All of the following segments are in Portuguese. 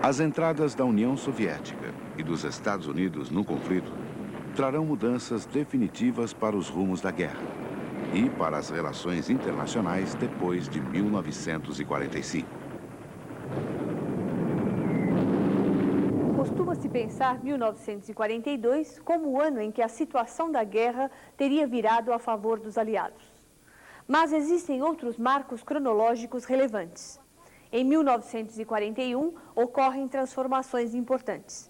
As entradas da União Soviética e dos Estados Unidos no conflito trarão mudanças definitivas para os rumos da guerra e para as relações internacionais depois de 1945. Costuma-se pensar 1942 como o ano em que a situação da guerra teria virado a favor dos aliados. Mas existem outros marcos cronológicos relevantes. Em 1941, ocorrem transformações importantes.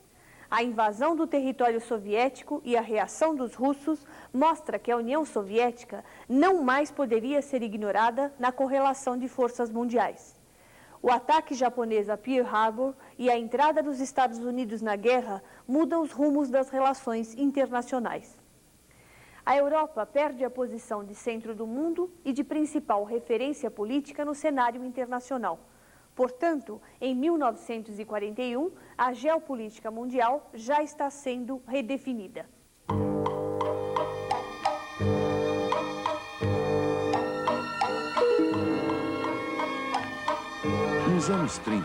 A invasão do território soviético e a reação dos russos mostra que a União Soviética não mais poderia ser ignorada na correlação de forças mundiais. O ataque japonês a Pearl Harbor e a entrada dos Estados Unidos na guerra mudam os rumos das relações internacionais. A Europa perde a posição de centro do mundo e de principal referência política no cenário internacional. Portanto, em 1941, a geopolítica mundial já está sendo redefinida. Nos anos 30,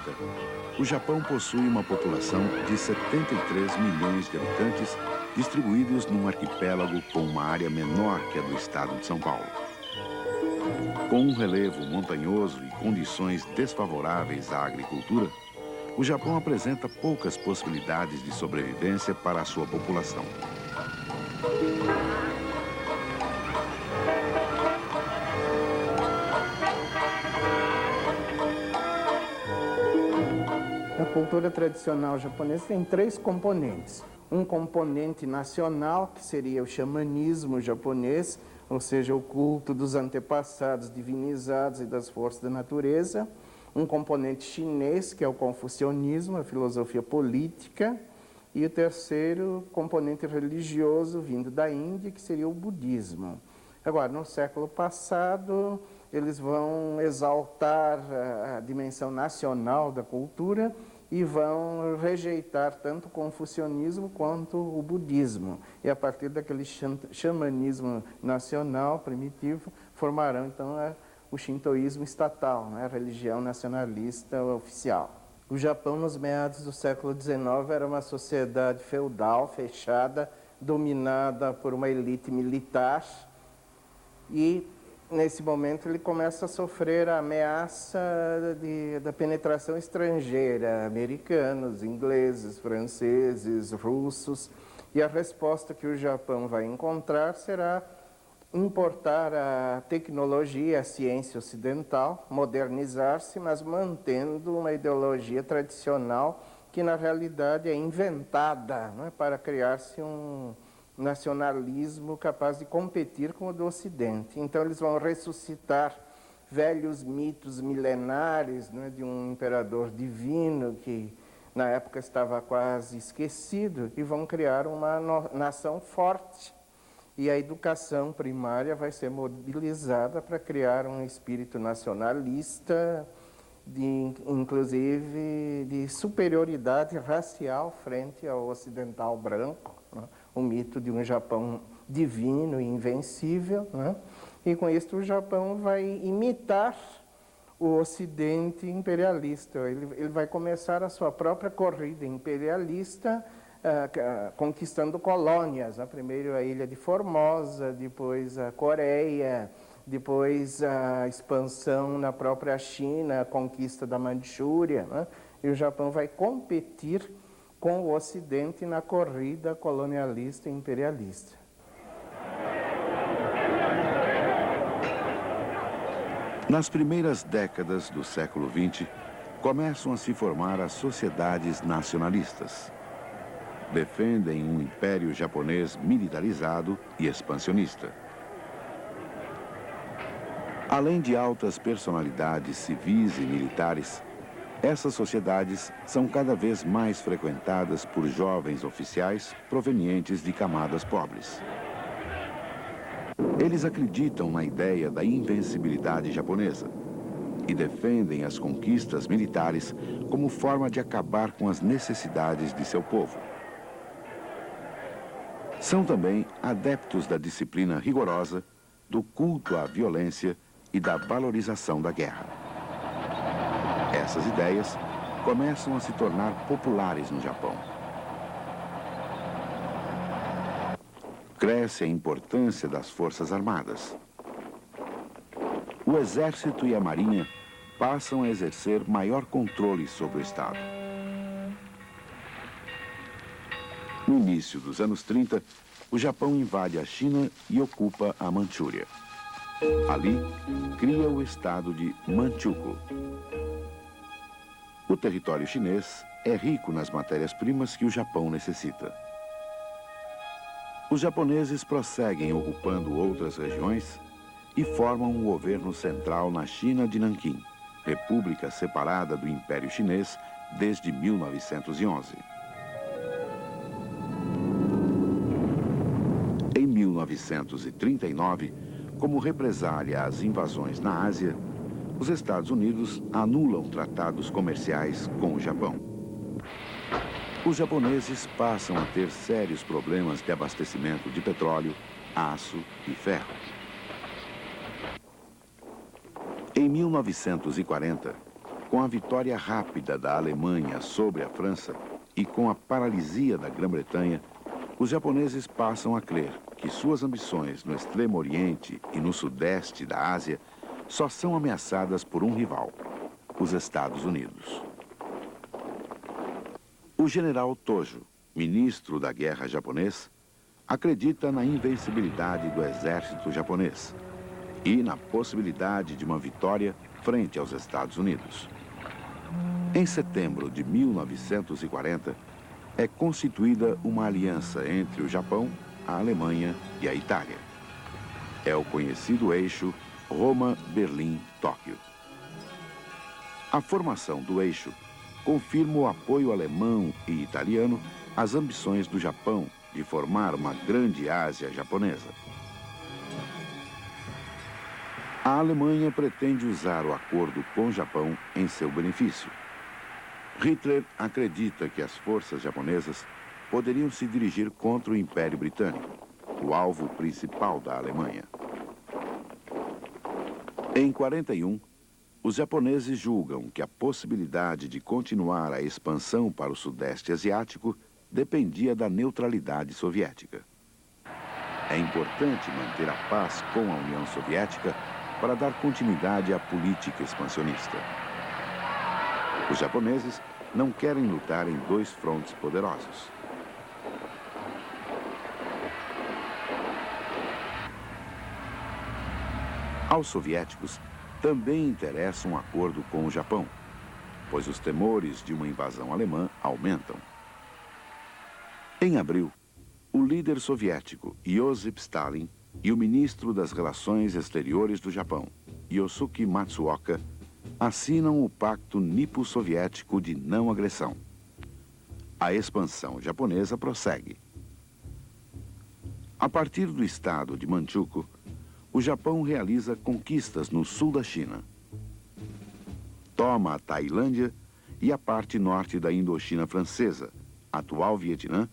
o Japão possui uma população de 73 milhões de habitantes distribuídos num arquipélago com uma área menor que a do estado de São Paulo. Com um relevo montanhoso e condições desfavoráveis à agricultura, o Japão apresenta poucas possibilidades de sobrevivência para a sua população. A cultura tradicional japonesa tem três componentes. Um componente nacional, que seria o xamanismo japonês, ou seja, o culto dos antepassados divinizados e das forças da natureza. Um componente chinês, que é o confucionismo, a filosofia política. E o terceiro componente religioso, vindo da Índia, que seria o budismo. Agora, no século passado, eles vão exaltar a dimensão nacional da cultura e vão rejeitar tanto o confucionismo quanto o budismo. E a partir daquele xamanismo nacional primitivo, formarão então o shintoísmo estatal, a religião nacionalista oficial. O Japão, nos meados do século XIX, era uma sociedade feudal, fechada, dominada por uma elite militar, e nesse momento ele começa a sofrer a ameaça da penetração estrangeira, americanos, ingleses, franceses, russos, e a resposta que o Japão vai encontrar será importar a tecnologia, a ciência ocidental, modernizar-se, mas mantendo uma ideologia tradicional que na realidade é inventada, não é, para criar-se um nacionalismo capaz de competir com o do Ocidente. Então eles vão ressuscitar velhos mitos milenares, né, de um imperador divino que na época estava quase esquecido, e vão criar uma nação forte. E a educação primária vai ser mobilizada para criar um espírito nacionalista, inclusive de superioridade racial frente ao ocidental branco, né? O mito de um Japão divino e invencível, né? E com isso o Japão vai imitar o Ocidente imperialista. Ele vai começar a sua própria corrida imperialista, conquistando colônias. Primeiro a ilha de Formosa, depois a Coreia, depois a expansão na própria China, a conquista da Manchúria, né? E o Japão vai competir com o Ocidente na corrida colonialista e imperialista. Nas primeiras décadas do século XX, começam a se formar as sociedades nacionalistas. Defendem um império japonês militarizado e expansionista. Além de altas personalidades civis e militares, essas sociedades são cada vez mais frequentadas por jovens oficiais provenientes de camadas pobres. Eles acreditam na ideia da invencibilidade japonesa e defendem as conquistas militares como forma de acabar com as necessidades de seu povo. São também adeptos da disciplina rigorosa, do culto à violência e da valorização da guerra. Essas ideias começam a se tornar populares no Japão. Cresce a importância das forças armadas. O exército e a marinha passam a exercer maior controle sobre o Estado. No início dos anos 30, o Japão invade a China e ocupa a Manchúria. Ali, cria o estado de Manchukuo. O território chinês é rico nas matérias-primas que o Japão necessita. Os japoneses prosseguem ocupando outras regiões e formam um governo central na China de Nanquim, república separada do Império Chinês desde 1911. Em 1939, como represália às invasões na Ásia, os Estados Unidos anulam tratados comerciais com o Japão. Os japoneses passam a ter sérios problemas de abastecimento de petróleo, aço e ferro. Em 1940, com a vitória rápida da Alemanha sobre a França e com a paralisia da Grã-Bretanha, os japoneses passam a crer que suas ambições no Extremo Oriente e no Sudeste da Ásia só são ameaçadas por um rival, os Estados Unidos. O general Tojo, ministro da guerra japonês, acredita na invencibilidade do exército japonês e na possibilidade de uma vitória frente aos Estados Unidos. Em setembro de 1940, é constituída uma aliança entre o Japão, a Alemanha e a Itália. É o conhecido eixo Roma, Berlim, Tóquio. A formação do eixo confirma o apoio alemão e italiano às ambições do Japão de formar uma grande Ásia japonesa. A Alemanha pretende usar o acordo com o Japão em seu benefício. Hitler acredita que as forças japonesas poderiam se dirigir contra o Império Britânico, o alvo principal da Alemanha. Em 41, os japoneses julgam que a possibilidade de continuar a expansão para o Sudeste Asiático dependia da neutralidade soviética. É importante manter a paz com a União Soviética para dar continuidade à política expansionista. Os japoneses não querem lutar em dois frontes poderosos. Aos soviéticos também interessa um acordo com o Japão, pois os temores de uma invasão alemã aumentam. Em abril, o líder soviético Iosif Stalin e o ministro das Relações Exteriores do Japão, Yosuke Matsuoka, assinam o Pacto Nipo-Soviético de Não Agressão. A expansão japonesa prossegue. A partir do estado de Manchukuo, o Japão realiza conquistas no sul da China. Toma a Tailândia e a parte norte da Indochina francesa, atual Vietnã,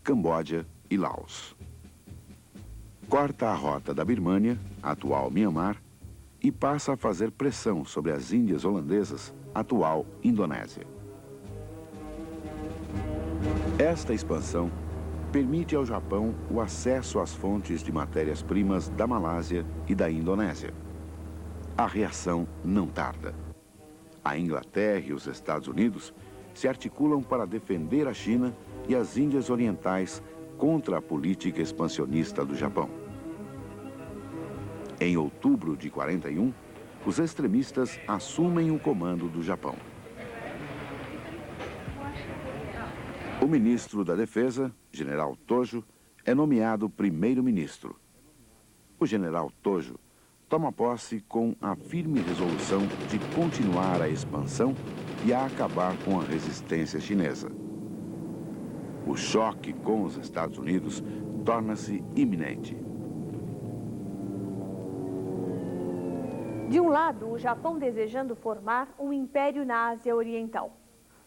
Camboja e Laos. Corta a rota da Birmânia, atual Mianmar, e passa a fazer pressão sobre as Índias holandesas, atual Indonésia. Esta expansão permite ao Japão o acesso às fontes de matérias-primas da Malásia e da Indonésia. A reação não tarda. A Inglaterra e os Estados Unidos se articulam para defender a China e as Índias Orientais contra a política expansionista do Japão. Em outubro de 41, os extremistas assumem o comando do Japão. O ministro da Defesa, general Tojo, é nomeado primeiro-ministro. O general Tojo toma posse com a firme resolução de continuar a expansão e a acabar com a resistência chinesa. O choque com os Estados Unidos torna-se iminente. De um lado, o Japão desejando formar um império na Ásia Oriental.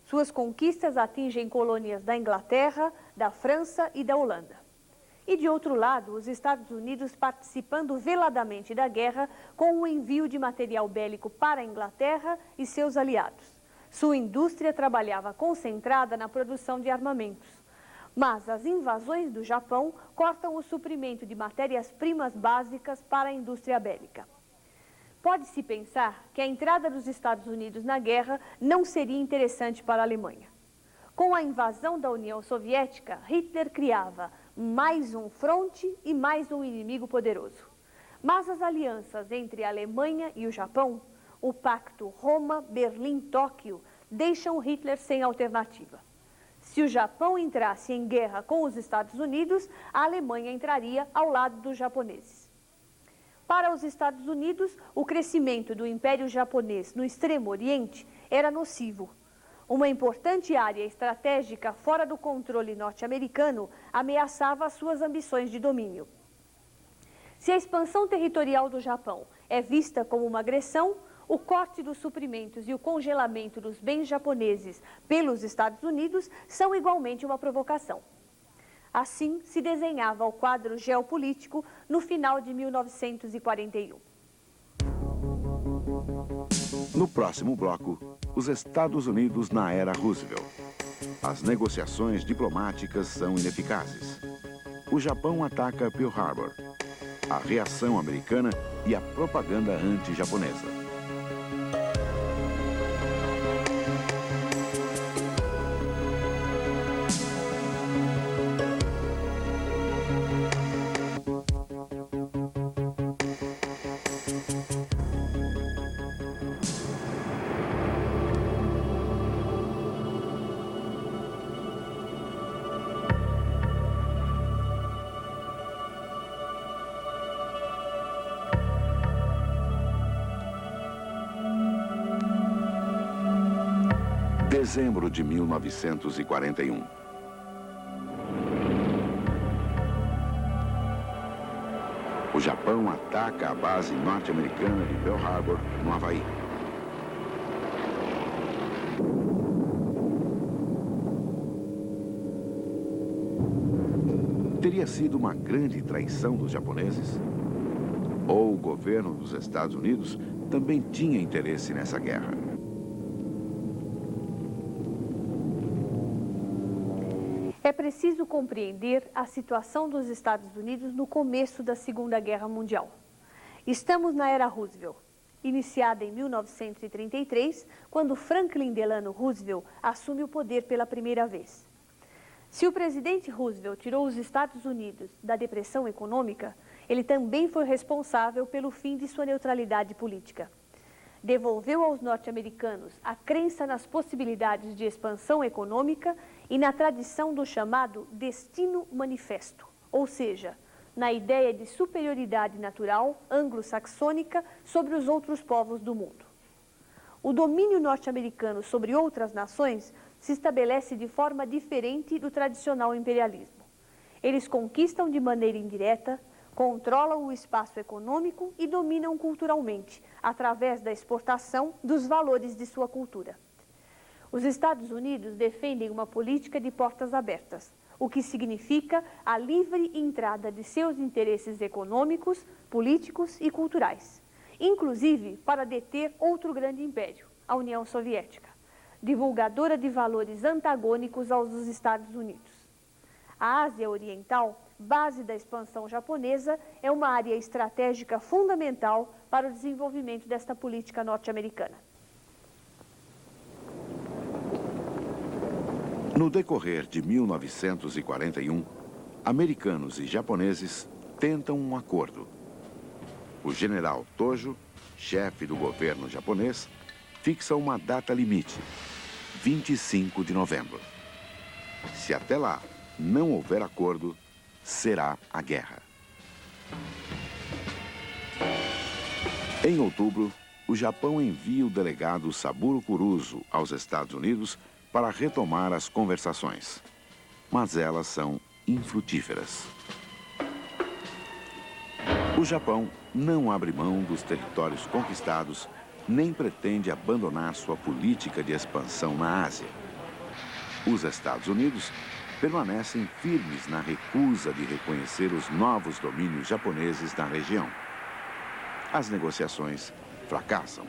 Suas conquistas atingem colônias da Inglaterra, da França e da Holanda. E de outro lado, os Estados Unidos participando veladamente da guerra com o envio de material bélico para a Inglaterra e seus aliados. Sua indústria trabalhava concentrada na produção de armamentos. Mas as invasões do Japão cortam o suprimento de matérias-primas básicas para a indústria bélica. Pode-se pensar que a entrada dos Estados Unidos na guerra não seria interessante para a Alemanha. Com a invasão da União Soviética, Hitler criava mais um fronte e mais um inimigo poderoso. Mas as alianças entre a Alemanha e o Japão, o pacto Roma-Berlim-Tóquio, deixam Hitler sem alternativa. Se o Japão entrasse em guerra com os Estados Unidos, a Alemanha entraria ao lado dos japoneses. Para os Estados Unidos, o crescimento do Império Japonês no Extremo Oriente era nocivo. Uma importante área estratégica fora do controle norte-americano ameaçava as suas ambições de domínio. Se a expansão territorial do Japão é vista como uma agressão, o corte dos suprimentos e o congelamento dos bens japoneses pelos Estados Unidos são igualmente uma provocação. Assim se desenhava o quadro geopolítico no final de 1941. No próximo bloco, os Estados Unidos na era Roosevelt. As negociações diplomáticas são ineficazes. O Japão ataca Pearl Harbor. A reação americana e a propaganda anti-japonesa. Dezembro de 1941. O Japão ataca a base norte-americana de Pearl Harbor, no Havaí. Teria sido uma grande traição dos japoneses? Ou o governo dos Estados Unidos também tinha interesse nessa guerra? É preciso compreender a situação dos Estados Unidos no começo da Segunda Guerra Mundial. Estamos na era Roosevelt, iniciada em 1933, quando Franklin Delano Roosevelt assume o poder pela primeira vez. Se o presidente Roosevelt tirou os Estados Unidos da depressão econômica, ele também foi responsável pelo fim de sua neutralidade política. Devolveu aos norte-americanos a crença nas possibilidades de expansão econômica e na tradição do chamado destino manifesto, ou seja, na ideia de superioridade natural anglo-saxônica sobre os outros povos do mundo. O domínio norte-americano sobre outras nações se estabelece de forma diferente do tradicional imperialismo. Eles conquistam de maneira indireta, controlam o espaço econômico e dominam culturalmente, através da exportação dos valores de sua cultura. Os Estados Unidos defendem uma política de portas abertas, o que significa a livre entrada de seus interesses econômicos, políticos e culturais, inclusive para deter outro grande império, a União Soviética, divulgadora de valores antagônicos aos dos Estados Unidos. A Ásia Oriental, base da expansão japonesa, é uma área estratégica fundamental para o desenvolvimento desta política norte-americana. No decorrer de 1941, americanos e japoneses tentam um acordo. O general Tojo, chefe do governo japonês, fixa uma data limite, 25 de novembro. Se até lá não houver acordo, será a guerra. Em outubro, o Japão envia o delegado Saburo Kuruzo aos Estados Unidos para retomar as conversações. Mas elas são infrutíferas. O Japão não abre mão dos territórios conquistados, nem pretende abandonar sua política de expansão na Ásia. Os Estados Unidos permanecem firmes na recusa de reconhecer os novos domínios japoneses na região. As negociações fracassam.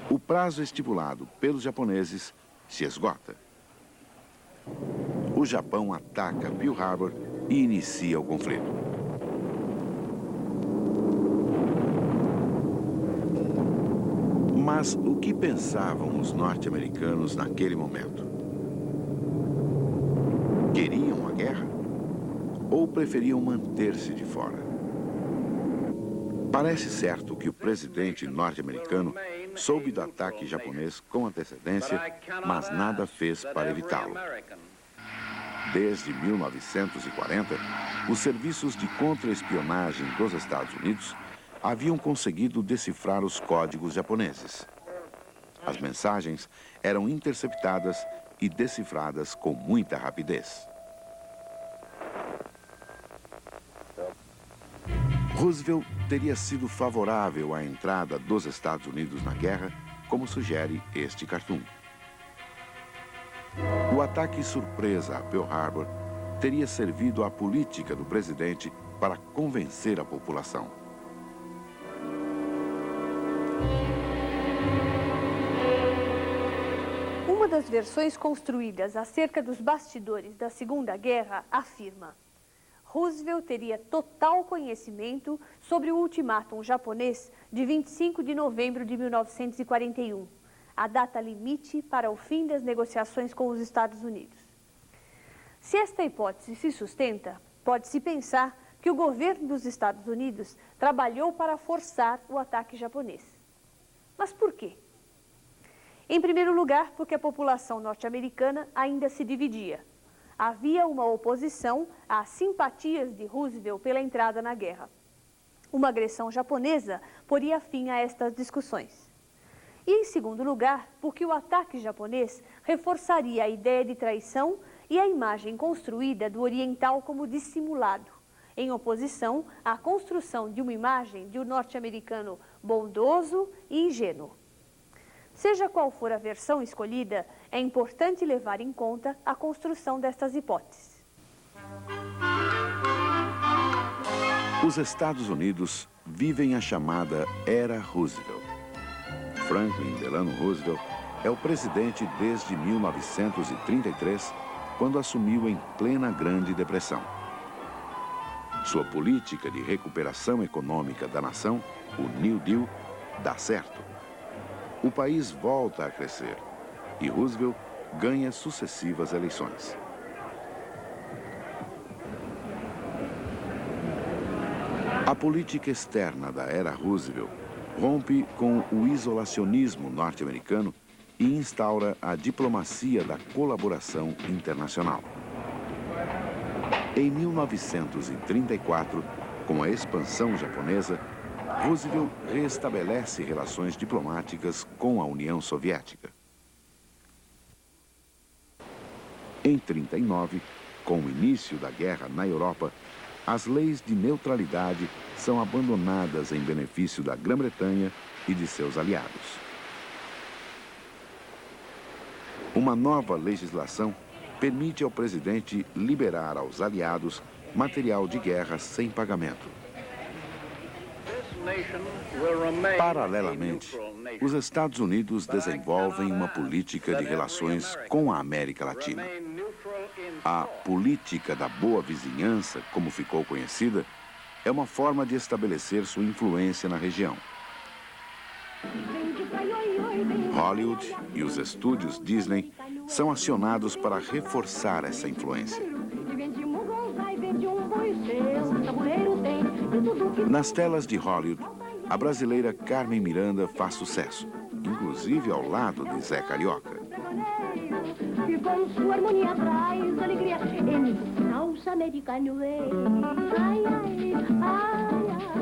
O prazo estipulado pelos japoneses se esgota. O Japão ataca Pearl Harbor e inicia o conflito. Mas o que pensavam os norte-americanos naquele momento? Queriam a guerra? Ou preferiam manter-se de fora? Parece certo que o presidente norte-americano soube do ataque japonês com antecedência, mas nada fez para evitá-lo. Desde 1940, os serviços de contra-espionagem dos Estados Unidos haviam conseguido decifrar os códigos japoneses. As mensagens eram interceptadas e decifradas com muita rapidez. Roosevelt teria sido favorável à entrada dos Estados Unidos na guerra, como sugere este cartoon. O ataque surpresa a Pearl Harbor teria servido à política do presidente para convencer a população. Uma das versões construídas acerca dos bastidores da Segunda Guerra afirma: Roosevelt teria total conhecimento sobre o ultimátum japonês de 25 de novembro de 1941, a data limite para o fim das negociações com os Estados Unidos. Se esta hipótese se sustenta, pode-se pensar que o governo dos Estados Unidos trabalhou para forçar o ataque japonês. Mas por quê? Em primeiro lugar, porque a população norte-americana ainda se dividia. Havia uma oposição às simpatias de Roosevelt pela entrada na guerra. Uma agressão japonesa poria fim a estas discussões. E, em segundo lugar, porque o ataque japonês reforçaria a ideia de traição e a imagem construída do oriental como dissimulado, em oposição à construção de uma imagem de um norte-americano bondoso e ingênuo. Seja qual for a versão escolhida, é importante levar em conta a construção destas hipóteses. Os Estados Unidos vivem a chamada Era Roosevelt. Franklin Delano Roosevelt é o presidente desde 1933, quando assumiu em plena Grande Depressão. Sua política de recuperação econômica da nação, o New Deal, dá certo. O país volta a crescer e Roosevelt ganha sucessivas eleições. A política externa da era Roosevelt rompe com o isolacionismo norte-americano e instaura a diplomacia da colaboração internacional. Em 1934, com a expansão japonesa, Roosevelt reestabelece relações diplomáticas com a União Soviética. Em 1939, com o início da guerra na Europa, as leis de neutralidade são abandonadas em benefício da Grã-Bretanha e de seus aliados. Uma nova legislação permite ao presidente liberar aos aliados material de guerra sem pagamento. Paralelamente, os Estados Unidos desenvolvem uma política de relações com a América Latina. A política da boa vizinhança, como ficou conhecida, é uma forma de estabelecer sua influência na região. Hollywood e os estúdios Disney são acionados para reforçar essa influência. Nas telas de Hollywood, a brasileira Carmen Miranda faz sucesso, inclusive ao lado de Zé Carioca.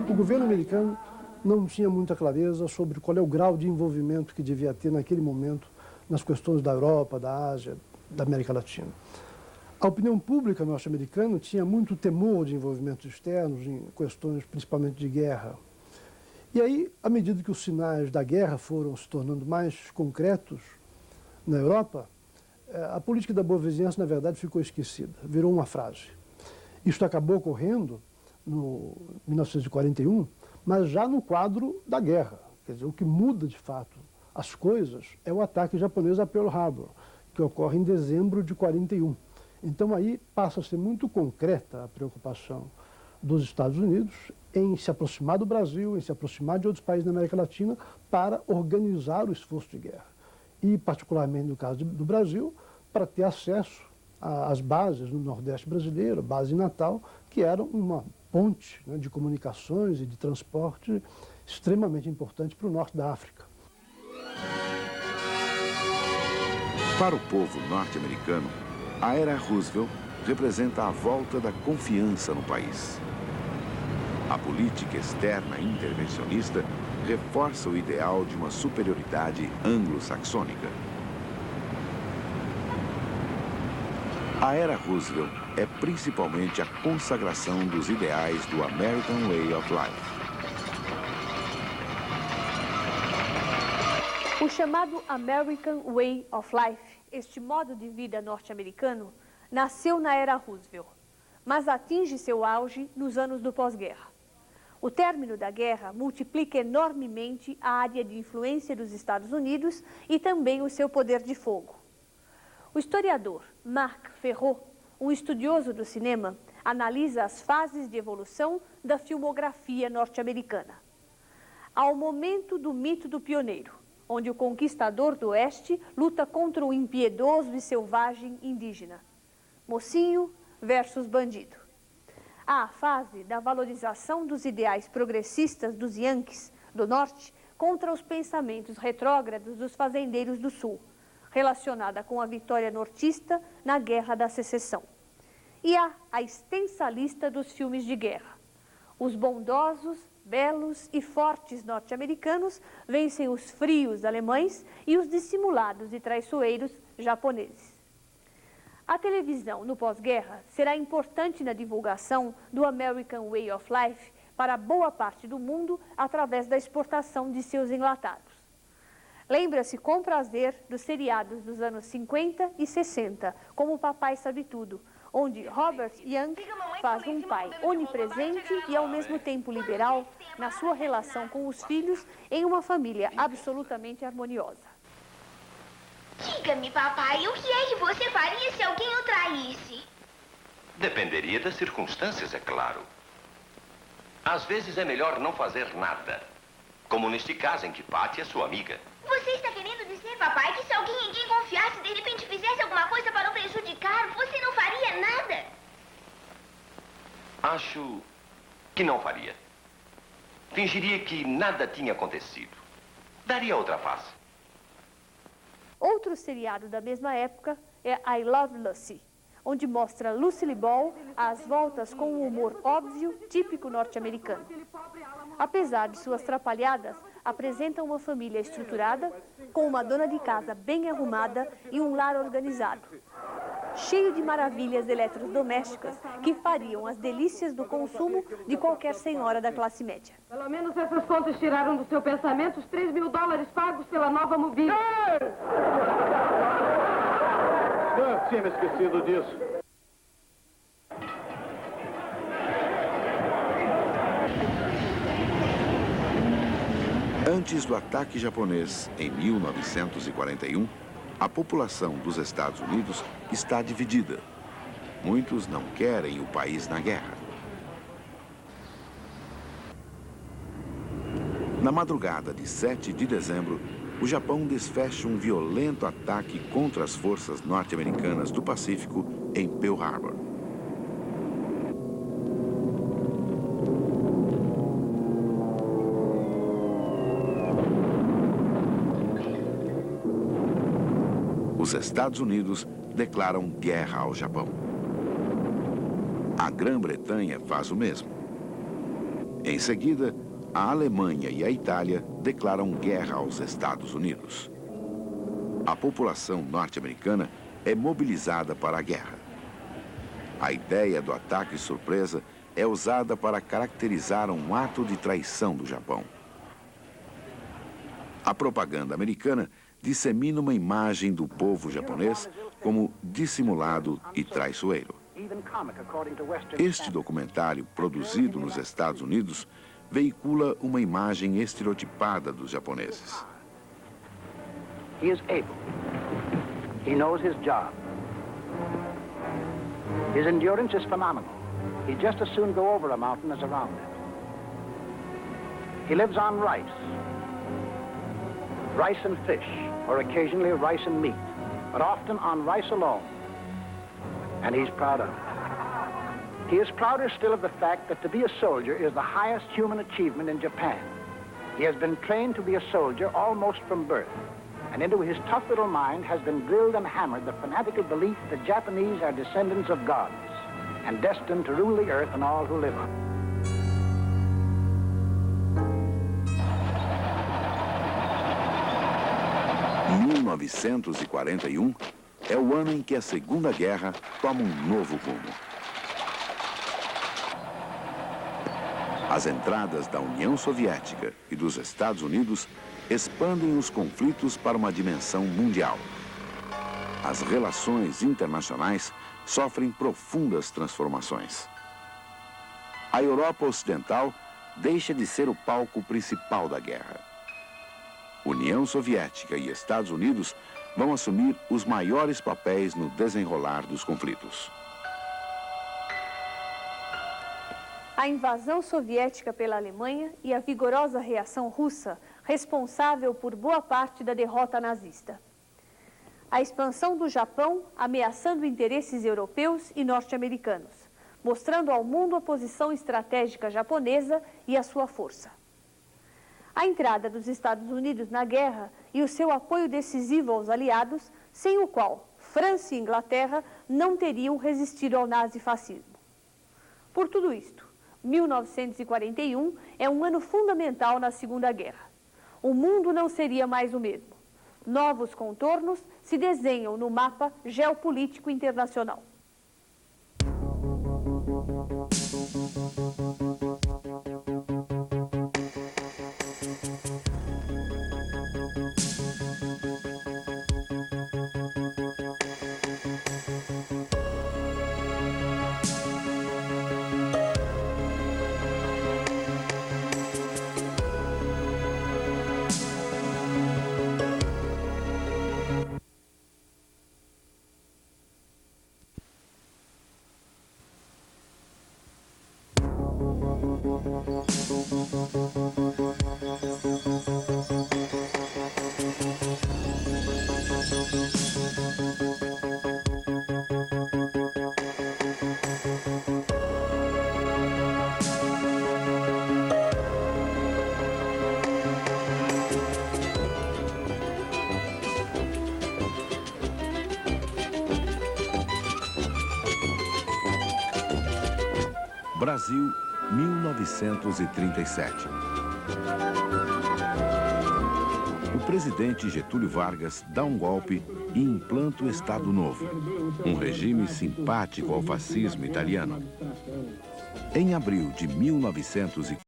O governo americano não tinha muita clareza sobre qual é o grau de envolvimento que devia ter naquele momento nas questões da Europa, da Ásia, da América Latina. A opinião pública norte-americana tinha muito temor de envolvimentos externos em questões principalmente de guerra. E aí, à medida que os sinais da guerra foram se tornando mais concretos na Europa, a política da boa vizinhança, na verdade, ficou esquecida, virou uma frase. Isto acabou ocorrendo em 1941, mas já no quadro da guerra. Quer dizer, o que muda, de fato, as coisas é o ataque japonês a Pearl Harbor, que ocorre em dezembro de 41. Então aí passa a ser muito concreta a preocupação dos Estados Unidos em se aproximar do Brasil, em se aproximar de outros países da América Latina para organizar o esforço de guerra. E, particularmente no caso do Brasil, para ter acesso às bases no Nordeste brasileiro, a base em Natal, que eram uma ponte, né, de comunicações e de transporte extremamente importante para o norte da África. Para o povo norte-americano, a era Roosevelt representa a volta da confiança no país. A política externa intervencionista reforça o ideal de uma superioridade anglo-saxônica. A era Roosevelt é principalmente a consagração dos ideais do American Way of Life. O chamado American Way of Life, este modo de vida norte-americano, nasceu na era Roosevelt, mas atinge seu auge nos anos do pós-guerra. O término da guerra multiplica enormemente a área de influência dos Estados Unidos e também o seu poder de fogo. O historiador Marc Ferrot, um estudioso do cinema, analisa as fases de evolução da filmografia norte-americana. Há o momento do mito do pioneiro, onde o conquistador do Oeste luta contra o impiedoso e selvagem indígena. Mocinho versus bandido. Há a fase da valorização dos ideais progressistas dos Yankees do Norte contra os pensamentos retrógrados dos fazendeiros do Sul, relacionada com a vitória nortista na Guerra da Secessão. E há a extensa lista dos filmes de guerra. Os bondosos, belos e fortes norte-americanos vencem os frios alemães e os dissimulados e traiçoeiros japoneses. A televisão, no pós-guerra, será importante na divulgação do American Way of Life para boa parte do mundo através da exportação de seus enlatados. Lembra-se com prazer dos seriados dos anos 50 e 60, como Papai Sabe Tudo, onde Robert Young faz um pai onipresente e ao mesmo tempo liberal na sua relação com os filhos em uma família absolutamente harmoniosa. Diga-me, papai, o que é que você faria se alguém o traísse? Dependeria das circunstâncias, é claro. Às vezes é melhor não fazer nada. Como neste caso em que Patty é sua amiga. Você está querendo dizer, papai, que se alguém em quem confiasse de repente fizesse alguma coisa para o prejudicar, você não faria nada? Acho que não faria. Fingiria que nada tinha acontecido. Daria outra face. Outro seriado da mesma época é I Love Lucy, onde mostra Lucille Ball às voltas com um humor óbvio, típico norte-americano. Apesar de suas trapalhadas, apresenta uma família estruturada, com uma dona de casa bem arrumada e um lar organizado, cheio de maravilhas eletrodomésticas que fariam as delícias do consumo de qualquer senhora da classe média. Pelo menos essas contas tiraram do seu pensamento os $3.000 pagos pela nova mobília. Eu tinha me esquecido disso. Antes do ataque japonês, em 1941, a população dos Estados Unidos está dividida. Muitos não querem o país na guerra. Na madrugada de 7 de dezembro, o Japão desfecha um violento ataque contra as forças norte-americanas do Pacífico em Pearl Harbor. Os Estados Unidos declaram guerra ao Japão. A Grã-Bretanha faz o mesmo. Em seguida, a Alemanha e a Itália declaram guerra aos Estados Unidos. A população norte-americana é mobilizada para a guerra. A ideia do ataque surpresa é usada para caracterizar um ato de traição do Japão. A propaganda americana dissemina uma imagem do povo japonês como dissimulado e traiçoeiro. Este documentário, produzido nos Estados Unidos, veicula uma imagem estereotipada dos japoneses. He is able. He knows his job. His endurance is phenomenal. He'd just as soon go over a mountain as around it. He lives on rice and fish, or occasionally rice and meat, but often on rice alone. And he's proud of it. He is prouder still of the fact that to be a soldier is the highest human achievement in Japan. He has been trained to be a soldier almost from birth, and into his tough little mind has been drilled and hammered the fanatical belief that Japanese are descendants of gods and destined to rule the earth and all who live on it. 1941 é o ano em que a Segunda Guerra toma um novo rumo. As entradas da União Soviética e dos Estados Unidos expandem os conflitos para uma dimensão mundial. As relações internacionais sofrem profundas transformações. A Europa Ocidental deixa de ser o palco principal da guerra. União Soviética e Estados Unidos vão assumir os maiores papéis no desenrolar dos conflitos. A invasão soviética pela Alemanha e a vigorosa reação russa, responsável por boa parte da derrota nazista. A expansão do Japão ameaçando interesses europeus e norte-americanos, mostrando ao mundo a posição estratégica japonesa e a sua força. A entrada dos Estados Unidos na guerra e o seu apoio decisivo aos aliados, sem o qual França e Inglaterra não teriam resistido ao nazifascismo. Por tudo isto, 1941 é um ano fundamental na Segunda Guerra. O mundo não seria mais o mesmo. Novos contornos se desenham no mapa geopolítico internacional. Brasil, 1937. O presidente Getúlio Vargas dá um golpe e implanta o Estado Novo, um regime simpático ao fascismo italiano. Em abril de 1940,